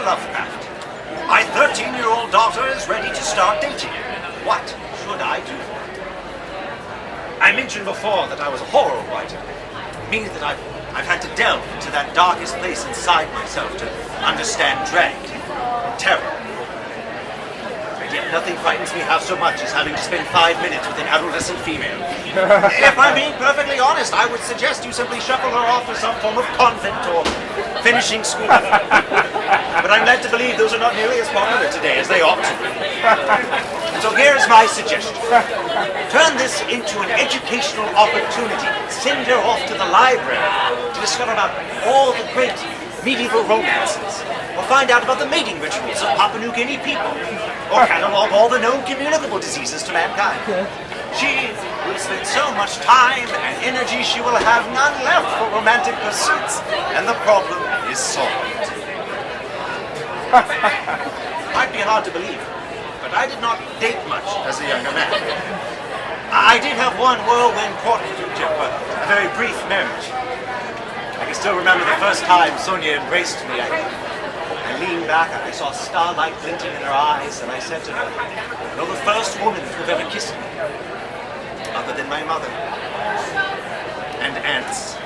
Lovecraft. My 13-year-old daughter is ready to start dating. What should I do? I mentioned before that I was a horror writer. It means that I've had to delve into that darkest place inside myself to understand dread, terror. And yet nothing frightens me half so much as having to spend 5 minutes with an adolescent female. If I'm being perfectly honest, I would suggest you simply shuffle her off to some form of convent or finishing school. But I'm led to believe those are not nearly as popular today as they ought to be. And so here's my suggestion. Turn this into an educational opportunity. Send her off to the library to discover about all the great medieval romances, or find out about the mating rituals of Papua New Guinea people, or catalog all the known communicable diseases to mankind. She will spend so much time and energy she will have none left for romantic pursuits, and the problem is solved. Might be hard to believe, but I did not date much as a younger man. I did have one whirlwind courtship, a very brief marriage. I can still remember the first time Sonia embraced me. I leaned back, I saw starlight glinting in her eyes, and I said to her, "You're the first woman who've ever kissed me, other than my mother and aunts."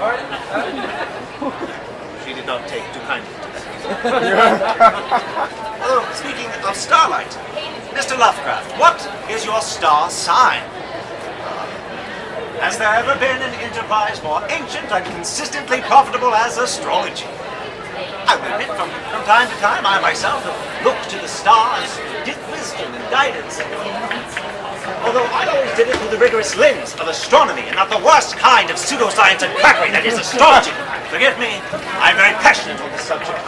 She did not take too kindly to that. Oh, speaking of starlight, Mr. Lovecraft, what is your star sign? Has there ever been an enterprise more ancient and consistently profitable as astrology? I will admit, from time to time, I myself have looked to the stars to get wisdom and guidance. Although I always did it through the rigorous lens of astronomy and not the worst kind of pseudoscience and quackery that is astrology. Forgive me, I'm very passionate on this subject.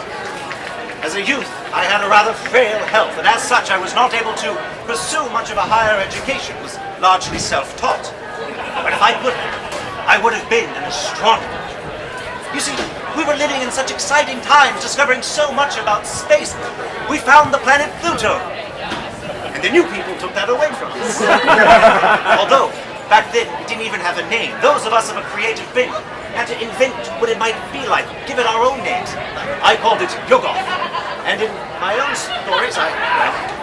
As a youth, I had a rather frail health, and as such I was not able to pursue much of a higher education, was largely self-taught. But if I could have, I would have been an astronomer. You see, we were living in such exciting times, discovering so much about space. We found the planet Pluto, and the new people took that away from us. Although, back then, it didn't even have a name. Those of us of a creative bent had to invent what it might be like, give it our own names. I called it Yogoth, and in my own stories, I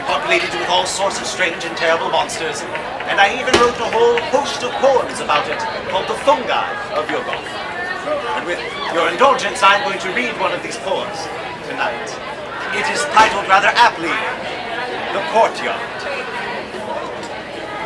populated it with all sorts of strange and terrible monsters, and I even wrote a whole host of poems about it, called the Fungi of Yogoth. And with your indulgence, I'm going to read one of these poems tonight. It is titled rather aptly, The Courtyard.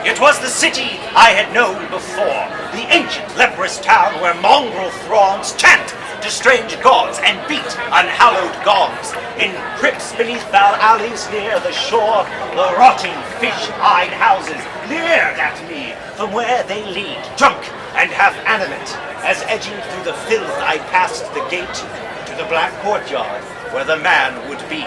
It was the city I had known before, the ancient leprous town where mongrel throngs chant to strange gods and beat unhallowed gongs. In crypts beneath foul alleys near the shore, the rotting fish-eyed houses leered at me from where they lead, drunk and half-animate, as edging through the filth I passed the gate to the black courtyard where the man would be.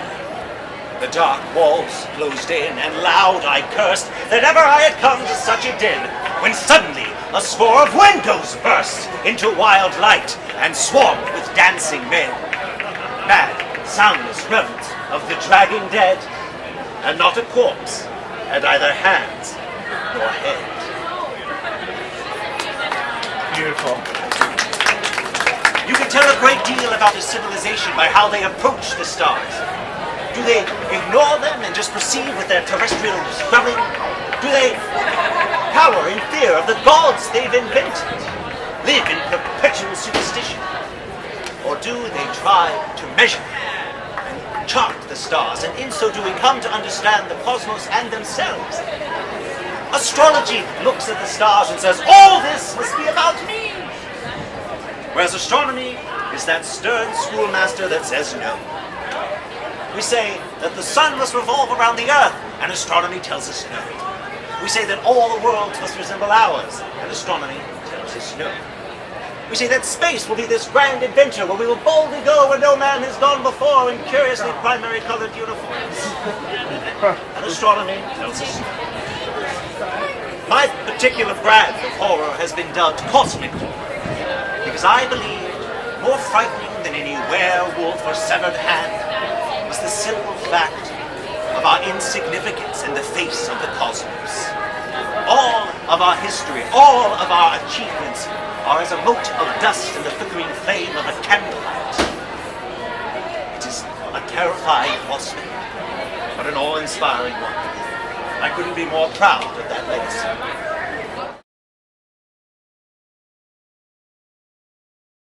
The dark walls closed in, and loud I cursed that ever I had come to such a den, when suddenly a score of windows burst into wild light and swarmed with dancing men. Mad, soundless revelings of the dragging dead, and not a corpse had either hands nor head. Beautiful. You can tell a great deal about a civilization by how they approach the stars. Do they ignore them and just proceed with their terrestrial scrubbing? Do they cower in fear of the gods they've invented? Live in perpetual superstition? Or do they try to measure and chart the stars, and in so doing come to understand the cosmos and themselves? Astrology looks at the stars and says, all this must be about me. Whereas astronomy is that stern schoolmaster that says no. We say that the sun must revolve around the earth, and astronomy tells us no. We say that all the worlds must resemble ours, and astronomy tells us no. We say that space will be this grand adventure where we will boldly go where no man has gone before in curiously primary-colored uniforms. And astronomy tells us no. My particular brand of horror has been dubbed cosmic horror, because I believe more frightening than any werewolf or severed hand was the simple fact of our insignificance in the face of the cosmos. All of our history, all of our achievements are as a mote of dust in the flickering flame of a candlelight. It is A terrifying horseman, but an awe-inspiring one. I couldn't be more proud of that legacy.